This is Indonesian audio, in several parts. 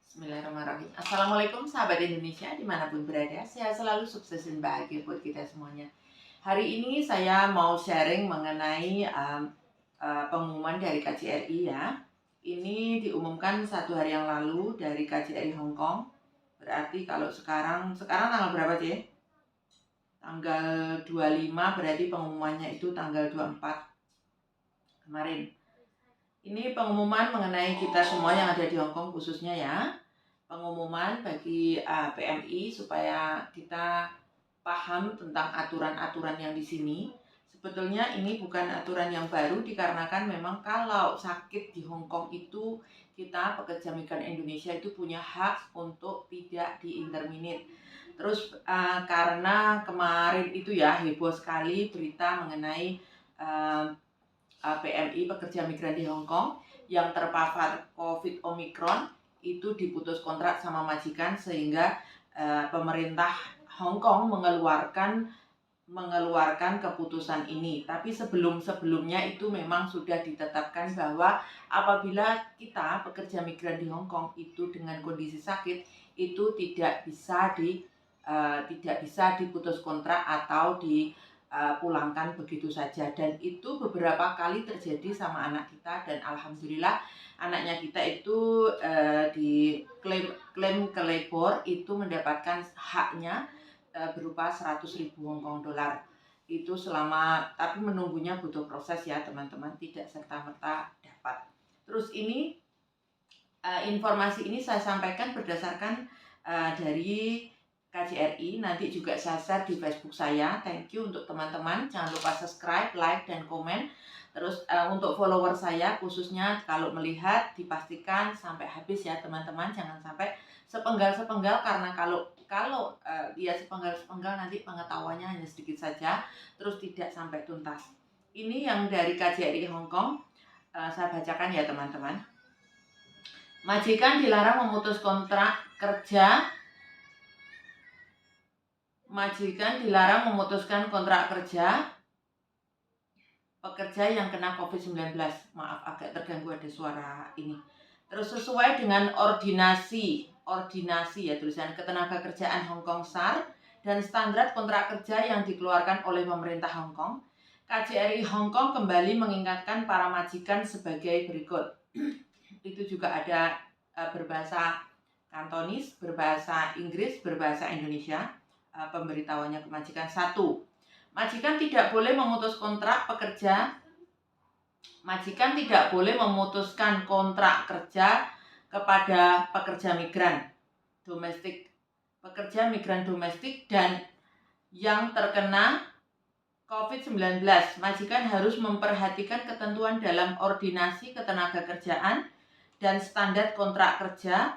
Bismillahirrahmanirrahim. Assalamualaikum sahabat Indonesia dimanapun berada. Sehat selalu, sukses dan bahagia buat kita semuanya. Hari ini saya mau sharing mengenai pengumuman dari KJRI ya. Ini diumumkan 1 hari yang lalu dari KJRI Hong Kong. Berarti kalau sekarang tanggal berapa sih? Tanggal 25, berarti pengumumannya itu tanggal 24 kemarin. Ini pengumuman mengenai kita semua yang ada di Hong Kong khususnya ya. Pengumuman bagi PMI supaya kita paham tentang aturan-aturan yang di sini. Sebetulnya ini bukan aturan yang baru dikarenakan memang kalau sakit di Hong Kong itu kita pekerja migran Indonesia itu punya hak untuk tidak diinterminate. Terus karena kemarin itu ya heboh sekali berita mengenai PMI pekerja migran di Hong Kong yang terpapar COVID Omicron itu diputus kontrak sama majikan sehingga pemerintah Hong Kong mengeluarkan keputusan ini. Tapi sebelumnya itu memang sudah ditetapkan bahwa apabila kita pekerja migran di Hong Kong itu dengan kondisi sakit itu tidak bisa diputus kontrak atau dipulangkan begitu saja, dan itu beberapa kali terjadi sama anak kita dan alhamdulillah anaknya kita itu diklaim ke labor itu mendapatkan haknya berupa 100.000 Hong Kong dolar. Itu tapi menunggunya butuh proses ya teman-teman, tidak serta-merta dapat. Terus ini informasi ini saya sampaikan berdasarkan dari KJRI, nanti juga saya share di Facebook saya. Thank you untuk teman-teman, jangan lupa subscribe, like, dan komen. Terus untuk follower saya khususnya kalau melihat dipastikan sampai habis ya teman-teman, jangan sampai sepenggal-sepenggal karena kalau lihat sepenggal-sepenggal nanti pengetahuannya hanya sedikit saja terus tidak sampai tuntas. Ini yang dari KJRI Hong Kong, saya bacakan ya teman-teman. Majikan dilarang memutus kontrak kerja. Majikan dilarang memutuskan kontrak kerja pekerja yang kena COVID-19. Maaf agak terganggu ada suara ini. Terus sesuai dengan ordinasi ya tulisan Ketenagakerjaan Hong Kong SAR dan standar kontrak kerja yang dikeluarkan oleh pemerintah Hong Kong, KJRI Hong Kong kembali mengingatkan para majikan sebagai berikut. Itu juga ada berbahasa Kantonis, berbahasa Inggris, berbahasa Indonesia. Pemberitahuannya ke majikan. 1. Majikan tidak boleh memutus kontrak pekerja. Majikan tidak boleh memutuskan kontrak kerja kepada pekerja migran domestik, pekerja migran domestik dan yang terkena COVID-19. Majikan harus memperhatikan ketentuan dalam ordinasi ketenagakerjaan dan standar kontrak kerja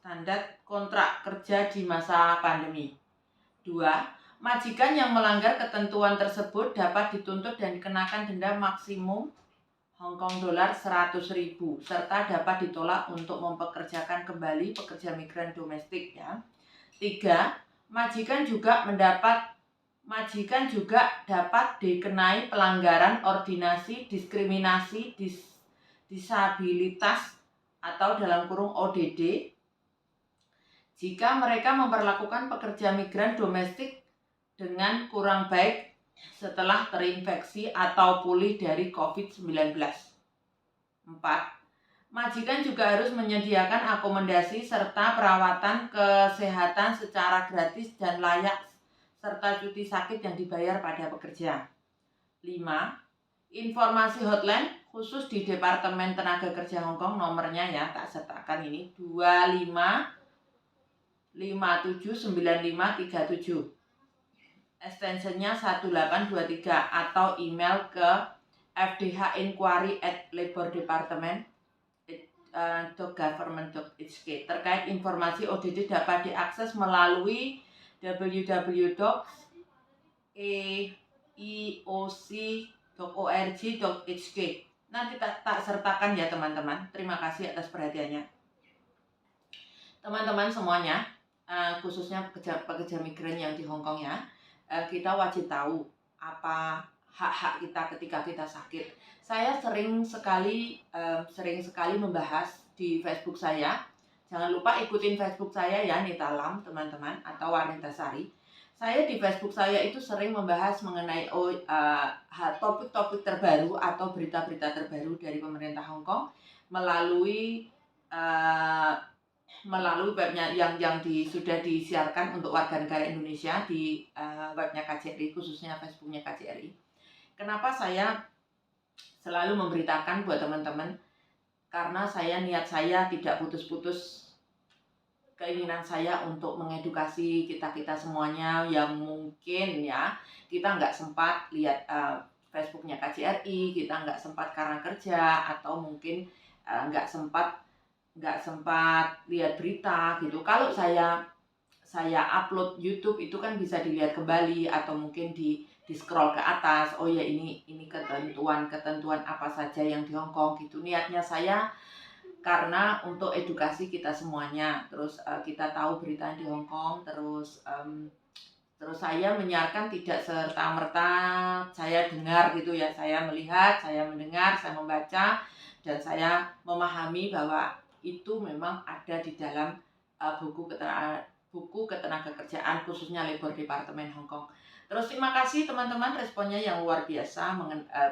standar kontrak kerja di masa pandemi. 2. Majikan yang melanggar ketentuan tersebut dapat dituntut dan dikenakan denda maksimum Hong Kong dolar 100.000 serta dapat ditolak untuk mempekerjakan kembali pekerja migran domestik ya. 3. Majikan juga dapat dikenai pelanggaran ordinasi diskriminasi disabilitas atau dalam kurung ODD jika mereka memperlakukan pekerja migran domestik dengan kurang baik setelah terinfeksi atau pulih dari COVID-19. 4. Majikan juga harus menyediakan akomodasi serta perawatan kesehatan secara gratis dan layak serta cuti sakit yang dibayar pada pekerja. 5. Informasi hotline khusus di Departemen Tenaga Kerja Hong Kong, nomornya ya tak sertakan ini 25579537, extensionnya 1823 atau email ke fdhinquiry@labordepartment.government.hk. Terkait informasi ODD dapat diakses melalui www.eioc.org.hk. Nanti tak sertakan ya teman-teman. Terima kasih atas perhatiannya. Teman-teman semuanya, khususnya pekerja migran yang di Hong Kong ya, kita wajib tahu apa hak-hak kita ketika kita sakit. Saya sering sekali membahas di Facebook saya. Jangan lupa ikutin Facebook saya ya, Nita Lam, teman-teman, atau Wanita Sari. Saya di Facebook saya itu sering membahas mengenai topik-topik terbaru atau berita-berita terbaru dari pemerintah Hong Kong melalui uh, webnya yang sudah disiarkan untuk warga negara Indonesia di webnya KJRI, khususnya Facebooknya KJRI. Kenapa saya selalu memberitakan buat teman-teman? Karena niat saya tidak putus-putus keinginan saya untuk mengedukasi kita semuanya yang mungkin ya kita nggak sempat lihat Facebooknya KJRI, kita nggak sempat karena kerja, atau mungkin nggak sempat lihat berita gitu. Kalau saya upload YouTube itu kan bisa dilihat kembali, atau mungkin di scroll ke atas. Oh ya, ini ketentuan apa saja yang di Hong Kong gitu. Niatnya saya karena untuk edukasi kita semuanya. Terus kita tahu berita di Hong Kong, terus saya menyiarkan tidak serta-merta saya dengar gitu ya. Saya melihat, saya mendengar, saya membaca, dan saya memahami bahwa itu memang ada di dalam buku ketenagakerjaan, khususnya Labor Department Hong Kong. Terus terima kasih teman-teman responnya yang luar biasa,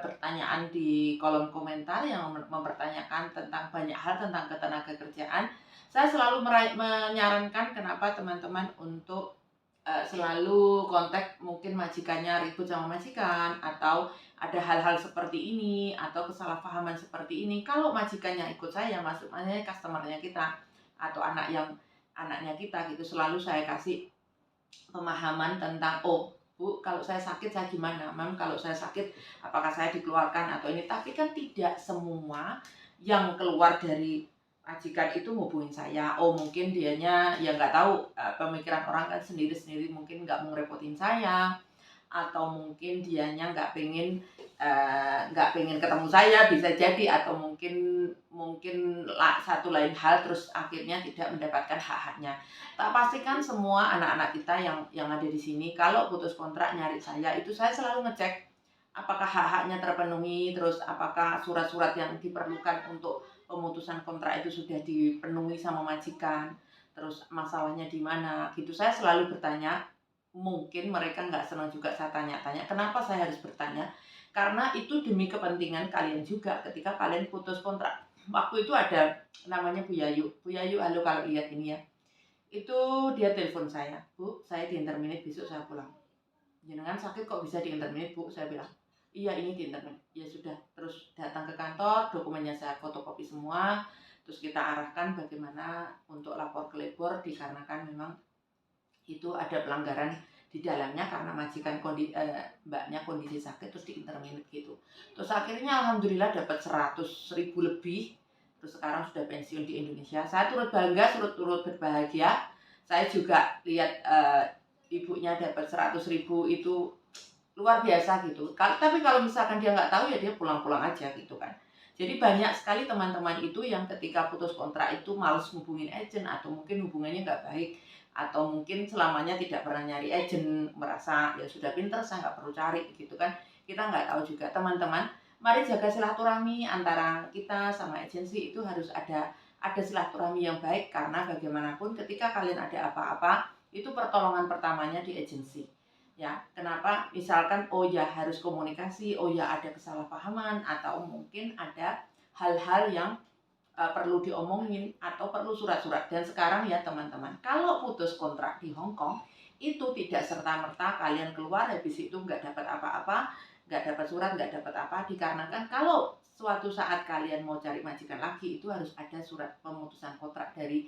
pertanyaan di kolom komentar yang mempertanyakan tentang banyak hal tentang ketenagakerjaan. Saya selalu menyarankan kenapa teman-teman untuk selalu kontak, mungkin majikannya ribut sama majikan, atau ada hal-hal seperti ini, atau kesalahpahaman seperti ini. Kalau majikannya ikut saya, maksudnya customernya kita, atau anaknya kita gitu, selalu saya kasih pemahaman tentang, oh Bu, kalau saya sakit saya gimana? Mam, kalau saya sakit apakah saya dikeluarkan atau ini? Tapi kan tidak semua yang keluar dari majikan itu ngubungin saya. Oh, mungkin dianya ya nggak tahu, pemikiran orang kan sendiri-sendiri, mungkin nggak mau ngerepotin saya, atau mungkin dianya nggak pengen ketemu saya, bisa jadi, atau mungkin satu lain hal, terus akhirnya tidak mendapatkan hak-haknya. Tak pastikan semua anak-anak kita yang ada di sini kalau putus kontrak nyari saya, itu saya selalu ngecek apakah hak-haknya terpenuhi, terus apakah surat-surat yang diperlukan untuk pemutusan kontrak itu sudah dipenuhi sama majikan, terus masalahnya di mana gitu. Saya selalu bertanya. Mungkin mereka nggak senang juga saya tanya-tanya. Kenapa saya harus bertanya? Karena itu demi kepentingan kalian juga ketika kalian putus kontrak. Waktu itu ada namanya Bu Yayu. Bu Yayu, halo kalau lihat ini ya. Itu dia telepon saya, Bu, saya di interminate, besok saya pulang. Jenengan sakit kok bisa di interminate, Bu? Saya bilang, iya ini di interminate. Ya sudah, terus datang ke kantor, dokumennya saya fotokopi semua. Terus kita arahkan bagaimana untuk lapor ke labor, dikarenakan memang itu ada pelanggaran di dalamnya karena majikan mbaknya kondisi sakit, terus di interminate gitu. Terus akhirnya alhamdulillah dapat 100.000 lebih. Terus sekarang sudah pensiun di Indonesia. Saya turut bangga, turut berbahagia. Saya juga lihat ibunya dapat 100.000 itu luar biasa gitu. Tapi kalau misalkan dia nggak tahu ya dia pulang-pulang aja gitu kan. Jadi banyak sekali teman-teman itu yang ketika putus kontrak itu males hubungin agent, atau mungkin hubungannya nggak baik, atau mungkin selamanya tidak pernah nyari agent, merasa ya sudah pinter saya nggak perlu cari gitu kan. Kita nggak tahu juga. Teman-teman, mari jaga silaturahmi antara kita sama agensi. Itu harus ada silaturahmi yang baik, karena bagaimanapun ketika kalian ada apa-apa itu pertolongan pertamanya di agensi ya. Kenapa? Misalkan oh ya harus komunikasi, oh ya ada kesalahpahaman, atau mungkin ada hal-hal yang perlu diomongin, atau perlu surat-surat. Dan sekarang ya teman-teman, kalau putus kontrak di Hong Kong itu tidak serta-merta kalian keluar habis itu nggak dapat apa-apa, nggak dapat surat, nggak dapat apa. Dikarenakan kalau suatu saat kalian mau cari majikan lagi, itu harus ada surat pemutusan kontrak dari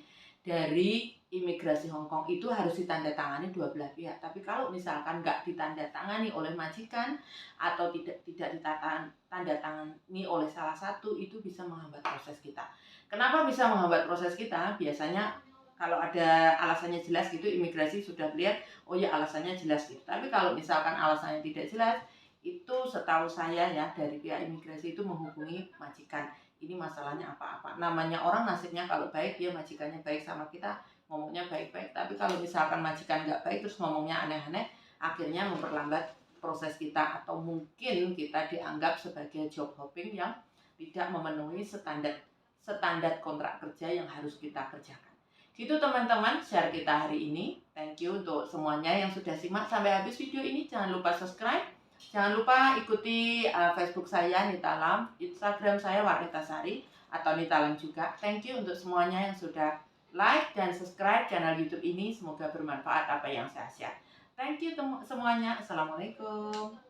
imigrasi Hong Kong. Itu harus ditandatangani dua belah pihak. Tapi kalau misalkan nggak ditandatangani oleh majikan, atau tidak ditandatangani oleh salah satu, itu bisa menghambat proses kita. Kenapa bisa menghambat proses kita? Biasanya kalau ada alasannya jelas gitu, imigrasi sudah lihat, oh ya alasannya jelas gitu. Tapi kalau misalkan alasannya tidak jelas, itu setahu saya ya dari pihak imigrasi itu menghubungi majikan. Ini masalahnya apa-apa. Namanya orang nasibnya kalau baik, dia majikannya baik sama kita, ngomongnya baik-baik. Tapi kalau misalkan majikan nggak baik terus ngomongnya aneh-aneh, akhirnya memperlambat proses kita, atau mungkin kita dianggap sebagai job hopping yang tidak memenuhi standar kontrak kerja yang harus kita kerjakan. Gitu teman-teman, share kita hari ini. Thank you untuk semuanya yang sudah simak sampai habis video ini. Jangan lupa subscribe. Jangan lupa ikuti Facebook saya Nita Lam, Instagram saya Wanita Sari atau Nita Lam juga. Thank you untuk semuanya yang sudah like dan subscribe channel YouTube ini. Semoga bermanfaat apa yang saya share. Thank you semuanya. Assalamualaikum.